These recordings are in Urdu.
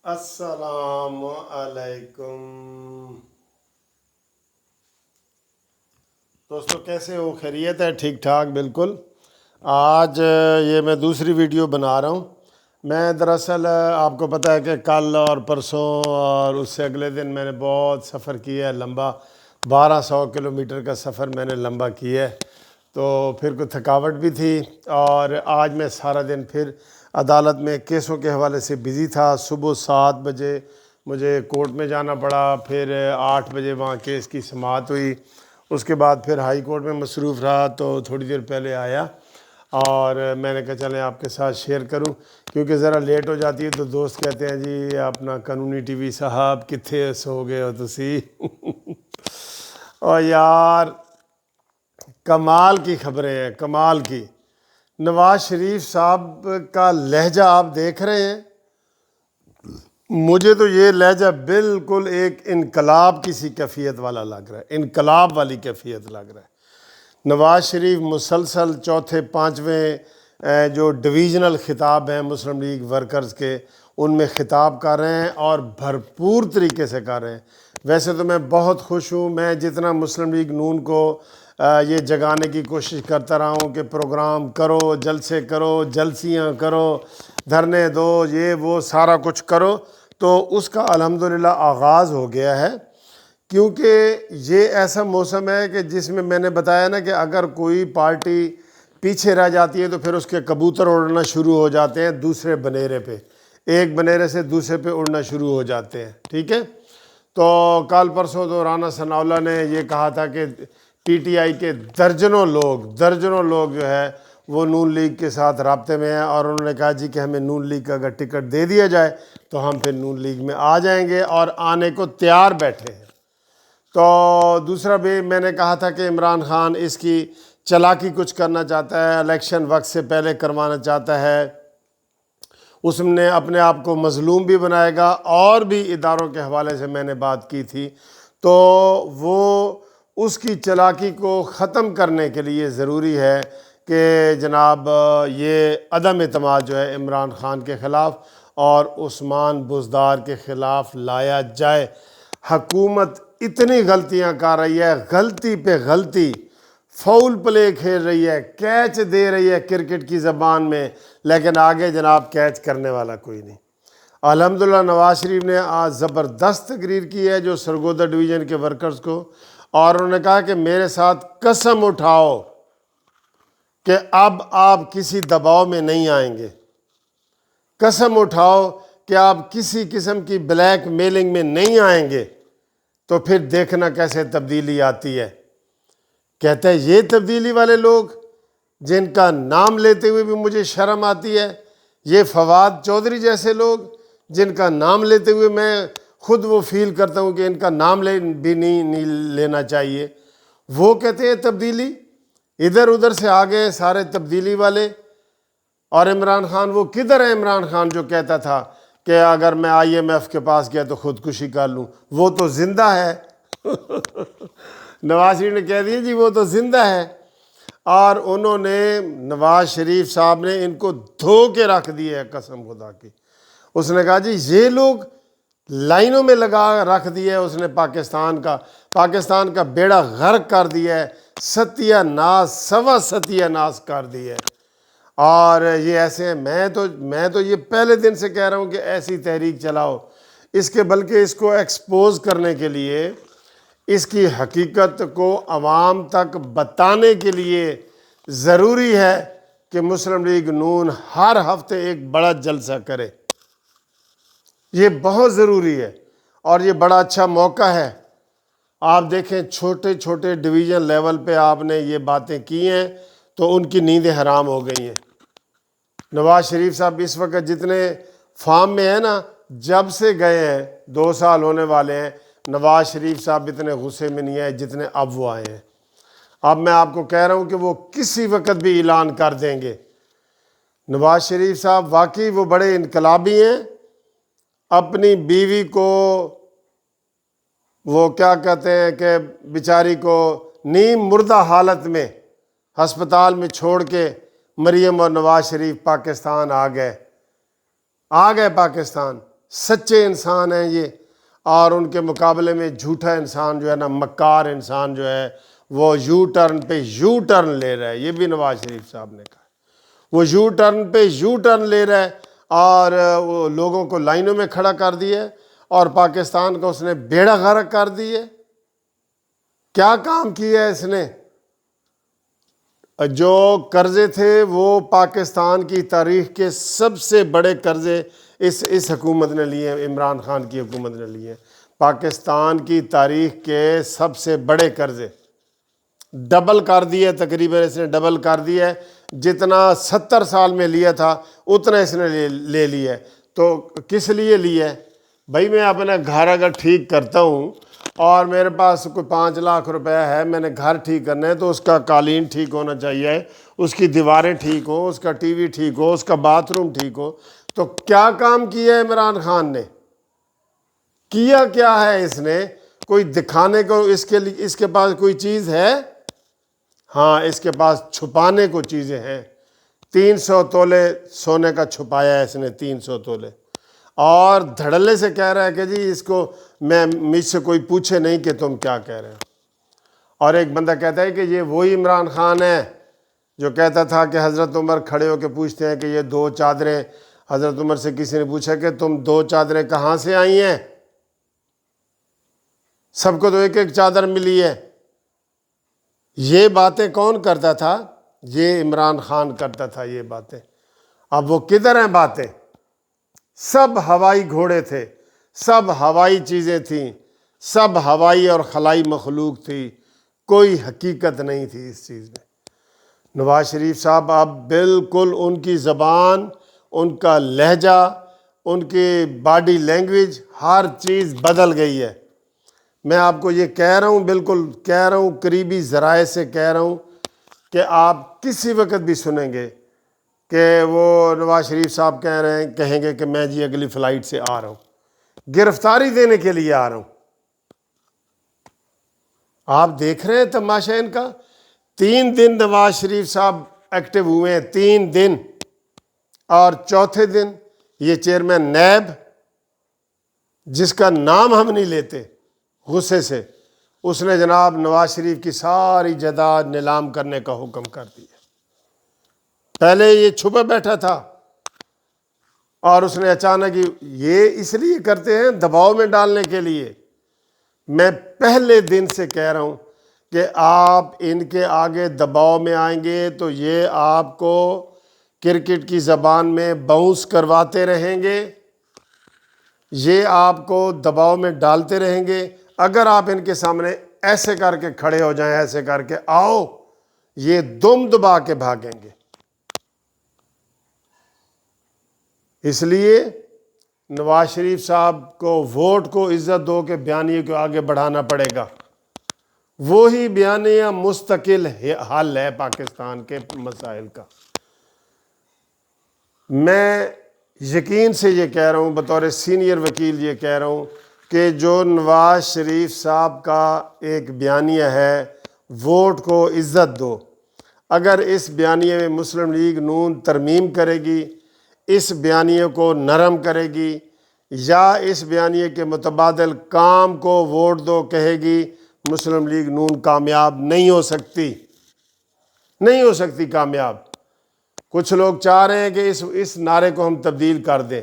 السلام علیکم دوستو، کیسے ہو؟ خیریت ہے؟ ٹھیک ٹھاک بالکل۔ آج یہ میں دوسری ویڈیو بنا رہا ہوں۔ میں دراصل آپ کو پتہ ہے کہ کل اور پرسوں اور اس سے اگلے دن میں نے بہت سفر کیا ہے، لمبا 1200 کلومیٹر کا سفر میں نے لمبا کیا ہے، تو پھر کوئی تھکاوٹ بھی تھی۔ اور آج میں سارا دن پھر عدالت میں کیسوں کے حوالے سے بزی تھا۔ صبح 7 بجے مجھے کورٹ میں جانا پڑا، پھر 8 بجے وہاں کیس کی سماعت ہوئی، اس کے بعد پھر ہائی کورٹ میں مصروف رہا، تو تھوڑی دیر پہلے آیا اور میں نے کہا چلیں آپ کے ساتھ شیئر کروں، کیونکہ ذرا لیٹ ہو جاتی ہے تو دوست کہتے ہیں جی اپنا قانونی ٹی وی صاحب کتنے سو گئے ہو تسی اور یار کمال کی خبریں ہیں، کمال کی۔ نواز شریف صاحب کا لہجہ آپ دیکھ رہے ہیں، مجھے تو یہ لہجہ بالکل ایک انقلاب کسی کیفیت والا لگ رہا ہے، انقلاب والی کیفیت لگ رہا ہے۔ نواز شریف مسلسل چوتھے پانچویں جو ڈویژنل خطاب ہیں مسلم لیگ ورکرز کے، ان میں خطاب کر رہے ہیں اور بھرپور طریقے سے کر رہے ہیں۔ ویسے تو میں بہت خوش ہوں، میں جتنا مسلم لیگ نون کو یہ جگانے کی کوشش کرتا رہا ہوں کہ پروگرام کرو، جلسے کرو، جلسیاں کرو، دھرنے دو، یہ وہ سارا کچھ کرو، تو اس کا الحمدللہ آغاز ہو گیا ہے۔ کیونکہ یہ ایسا موسم ہے کہ جس میں نے بتایا نا کہ اگر کوئی پارٹی پیچھے رہ جاتی ہے تو پھر اس کے کبوتر اڑنا شروع ہو جاتے ہیں دوسرے بنیرے پہ، ایک بنیرے سے دوسرے پہ اڑنا شروع ہو جاتے ہیں، ٹھیک ہے۔ تو کل پرسوں تو رانا ثناء اللہ نے یہ کہا تھا کہ پی ٹی آئی کے درجنوں لوگ جو ہے وہ نون لیگ کے ساتھ رابطے میں ہیں، اور انہوں نے کہا جی کہ ہمیں نون لیگ کا اگر ٹکٹ دے دیا جائے تو ہم پھر نون لیگ میں آ جائیں گے، اور آنے کو تیار بیٹھے ہیں۔ تو دوسرا بھی میں نے کہا تھا کہ عمران خان اس کی چالاکی کچھ کرنا چاہتا ہے، الیکشن وقت سے پہلے کروانا چاہتا ہے، اس نے اپنے آپ کو مظلوم بھی بنائے گا، اور بھی اداروں کے حوالے سے میں نے بات کی تھی۔ تو وہ اس کی چالاکی کو ختم کرنے کے لیے ضروری ہے کہ جناب یہ عدم اعتماد جو ہے عمران خان کے خلاف اور عثمان بزدار کے خلاف لایا جائے۔ حکومت اتنی غلطیاں کر رہی ہے، غلطی پہ غلطی، فاؤل پلے کھیل رہی ہے، کیچ دے رہی ہے کرکٹ کی زبان میں، لیکن آگے جناب کیچ کرنے والا کوئی نہیں۔ الحمدللہ نواز شریف نے آج زبردست تقریر کی ہے جو سرگودا ڈویژن کے ورکرز کو، اور انہوں نے کہا کہ میرے ساتھ قسم اٹھاؤ کہ اب آپ کسی دباؤ میں نہیں آئیں گے، قسم اٹھاؤ کہ آپ کسی قسم کی بلیک میلنگ میں نہیں آئیں گے، تو پھر دیکھنا کیسے تبدیلی آتی ہے۔ کہتے ہیں یہ تبدیلی والے لوگ جن کا نام لیتے ہوئے بھی مجھے شرم آتی ہے، یہ فواد چودھری جیسے لوگ جن کا نام لیتے ہوئے میں خود وہ فیل کرتا ہوں کہ ان کا نام بھی نہیں لینا چاہیے، وہ کہتے ہیں تبدیلی، ادھر ادھر سے آگے سارے تبدیلی والے۔ اور عمران خان وہ کدھر ہے؟ عمران خان جو کہتا تھا کہ اگر میں آئی ایم ایف کے پاس گیا تو خودکشی کر لوں، وہ تو زندہ ہے نواز شریف نے کہہ دیا جی وہ تو زندہ ہے، اور انہوں نے نواز شریف صاحب نے ان کو دھو کے رکھ دیا ہے قسم خدا کی۔ اس نے کہا جی یہ لوگ لائنوں میں لگا رکھ دیا ہے، اس نے پاکستان کا بیڑا غرق کر دیا ہے، ستیہ ناس سوا ستیہ ناس کر دیا ہے۔ اور یہ ایسے ہیں، میں تو یہ پہلے دن سے کہہ رہا ہوں کہ ایسی تحریک چلاؤ، اس کے بلکہ اس کو ایکسپوز کرنے کے لیے، اس کی حقیقت کو عوام تک بتانے کے لیے ضروری ہے کہ مسلم لیگ نون ہر ہفتے ایک بڑا جلسہ کرے، یہ بہت ضروری ہے، اور یہ بڑا اچھا موقع ہے۔ آپ دیکھیں چھوٹے چھوٹے ڈویژن لیول پہ آپ نے یہ باتیں کی ہیں تو ان کی نیندیں حرام ہو گئی ہیں۔ نواز شریف صاحب اس وقت جتنے فارم میں ہیں نا، جب سے گئے ہیں 2 سال ہونے والے ہیں، نواز شریف صاحب اتنے غصے میں نہیں آئے جتنے اب وہ آئے ہیں۔ اب میں آپ کو کہہ رہا ہوں کہ وہ کسی وقت بھی اعلان کر دیں گے۔ نواز شریف صاحب واقعی وہ بڑے انقلابی ہیں، اپنی بیوی کو وہ کیا کہتے ہیں کہ بیچاری کو نیم مردہ حالت میں ہسپتال میں چھوڑ کے مریم اور نواز شریف پاکستان آ گئے پاکستان۔ سچے انسان ہیں یہ، اور ان کے مقابلے میں جھوٹا انسان جو ہے نا، مکار انسان جو ہے، وہ یو ٹرن پہ یو ٹرن لے رہا ہے۔ یہ بھی نواز شریف صاحب نے کہا، وہ یو ٹرن پہ یو ٹرن لے رہا ہے، اور وہ لوگوں کو لائنوں میں کھڑا کر دیا ہے، اور پاکستان کو اس نے بیڑا غرق کر دی ہے۔ کیا کام کیا ہے اس نے؟ جو قرضے تھے وہ پاکستان کی تاریخ کے سب سے بڑے قرضے اس حکومت نے لیے ہیں، عمران خان کی حکومت نے لیے ہیں۔ پاکستان کی تاریخ کے سب سے بڑے قرضے ڈبل کر دیے، تقریباً اس نے ڈبل کر دیا ہے، جتنا 70 سال میں لیا تھا اتنا اس نے لے لیا ہے۔ تو کس لیے لیا ہے؟ بھائی میں اپنا گھر اگر ٹھیک کرتا ہوں اور میرے پاس کوئی 5 لاکھ روپے ہے، میں نے گھر ٹھیک کرنا ہے، تو اس کا قالین ٹھیک ہونا چاہیے، اس کی دیواریں ٹھیک ہو، اس کا ٹی وی ٹھیک ہو، اس کا باتھ روم ٹھیک ہو۔ تو کیا کام کیا ہے عمران خان نے؟ کیا کیا ہے اس نے؟ کوئی دکھانے کو اس کے پاس کوئی چیز ہے؟ ہاں، اس کے پاس چھپانے کو چیزیں ہیں۔ 300 تولے سونے کا چھپایا ہے اس نے، 300 تولے، اور دھڑلے سے کہہ رہا ہے کہ جی اس کو مجھ سے کوئی پوچھے نہیں کہ تم کیا کہہ رہے ہو۔ اور ایک بندہ کہتا ہے کہ یہ وہی عمران خان ہے جو کہتا تھا کہ حضرت عمر کھڑے ہو کے پوچھتے ہیں کہ یہ 2 چادریں، حضرت عمر سے کسی نے پوچھا کہ تم 2 چادریں کہاں سے آئی ہیں؟ سب کو تو ایک ایک چادر ملی ہے۔ یہ باتیں کون کرتا تھا؟ یہ عمران خان کرتا تھا یہ باتیں۔ اب وہ کدھر ہیں باتیں؟ سب ہوائی گھوڑے تھے، سب ہوائی چیزیں تھیں، سب ہوائی اور خلائی مخلوق تھی، کوئی حقیقت نہیں تھی اس چیز میں۔ نواز شریف صاحب اب بالکل ان کی زبان، ان کا لہجہ، ان کی باڈی لینگویج، ہر چیز بدل گئی ہے۔ میں آپ کو یہ کہہ رہا ہوں، بالکل کہہ رہا ہوں، قریبی ذرائع سے کہہ رہا ہوں کہ آپ کسی وقت بھی سنیں گے کہ وہ نواز شریف صاحب کہیں گے کہ میں جی اگلی فلائٹ سے آ رہا ہوں، گرفتاری دینے کے لیے آ رہا ہوں۔ آپ دیکھ رہے ہیں تماشا ان کا۔ 3 دن نواز شریف صاحب ایکٹیو ہوئے ہیں، 3 دن، اور چوتھے دن یہ چیئرمین نیب، جس کا نام ہم نہیں لیتے غصے سے، اس نے جناب نواز شریف کی ساری جائیداد نیلام کرنے کا حکم کر دیا۔ پہلے یہ چھپا بیٹھا تھا، اور اس نے اچانک یہ اس لیے کرتے ہیں دباؤ میں ڈالنے کے لیے۔ میں پہلے دن سے کہہ رہا ہوں کہ آپ ان کے آگے دباؤ میں آئیں گے تو یہ آپ کو کرکٹ کی زبان میں باؤنس کرواتے رہیں گے، یہ آپ کو دباؤ میں ڈالتے رہیں گے۔ اگر آپ ان کے سامنے ایسے کر کے کھڑے ہو جائیں، ایسے کر کے آؤ، یہ دم دبا کے بھاگیں گے۔ اس لیے نواز شریف صاحب کو ووٹ کو عزت دو کے بیانیے کو آگے بڑھانا پڑے گا۔ وہی بیانیہ مستقل حل ہے پاکستان کے مسائل کا۔ میں یقین سے یہ کہہ رہا ہوں، بطور سینئر وکیل یہ کہہ رہا ہوں کہ جو نواز شریف صاحب کا ایک بیانیہ ہے، ووٹ کو عزت دو، اگر اس بیانیے میں مسلم لیگ نون ترمیم کرے گی، اس بیانیے کو نرم کرے گی، یا اس بیانیے کے متبادل کام کو ووٹ دو کہے گی، مسلم لیگ نون کامیاب نہیں ہو سکتی، نہیں ہو سکتی کامیاب۔ کچھ لوگ چاہ رہے ہیں کہ اس نعرے کو ہم تبدیل کر دیں۔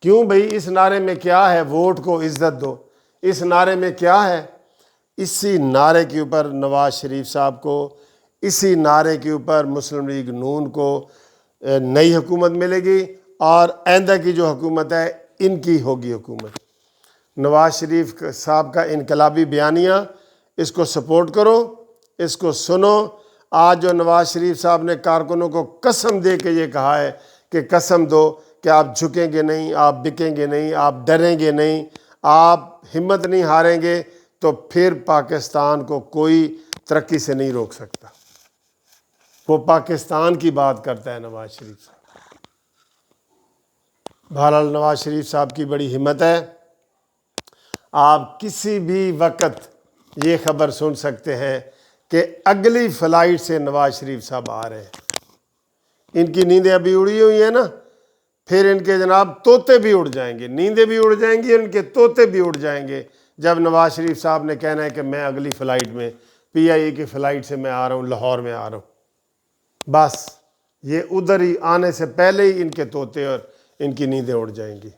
کیوں بھئی؟ اس نعرے میں کیا ہے؟ ووٹ کو عزت دو۔ اس نعرے میں کیا ہے؟ اسی نعرے کے اوپر نواز شریف صاحب کو، اسی نعرے کے اوپر مسلم لیگ نون کو نئی حکومت ملے گی، اور آئندہ کی جو حکومت ہے ان کی ہوگی حکومت۔ نواز شریف صاحب کا انقلابی بیانیہ، اس کو سپورٹ کرو، اس کو سنو۔ آج جو نواز شریف صاحب نے کارکنوں کو قسم دے کے یہ کہا ہے کہ قسم دو کہ آپ جھکیں گے نہیں، آپ بکیں گے نہیں، آپ ڈریں گے نہیں، آپ ہمت نہیں ہاریں گے، تو پھر پاکستان کو کوئی ترقی سے نہیں روک سکتا۔ وہ پاکستان کی بات کرتا ہے نواز شریف صاحب۔ بہرحال نواز شریف صاحب کی بڑی ہمت ہے۔ آپ کسی بھی وقت یہ خبر سن سکتے ہیں کہ اگلی فلائٹ سے نواز شریف صاحب آ رہے ہیں۔ ان کی نیندیں ابھی اڑی ہوئی ہیں نا، پھر ان کے جناب طوطے بھی اڑ جائیں گے، نیندیں بھی اڑ جائیں گی، ان کے طوطے بھی اڑ جائیں گے جب نواز شریف صاحب نے کہنا ہے کہ میں اگلی فلائٹ میں PIA کی فلائٹ سے میں آ رہا ہوں، لاہور میں آ رہا ہوں، بس یہ ادھر ہی آنے سے پہلے ہی ان کے طوطے اور ان کی نیندیں اڑ جائیں گی۔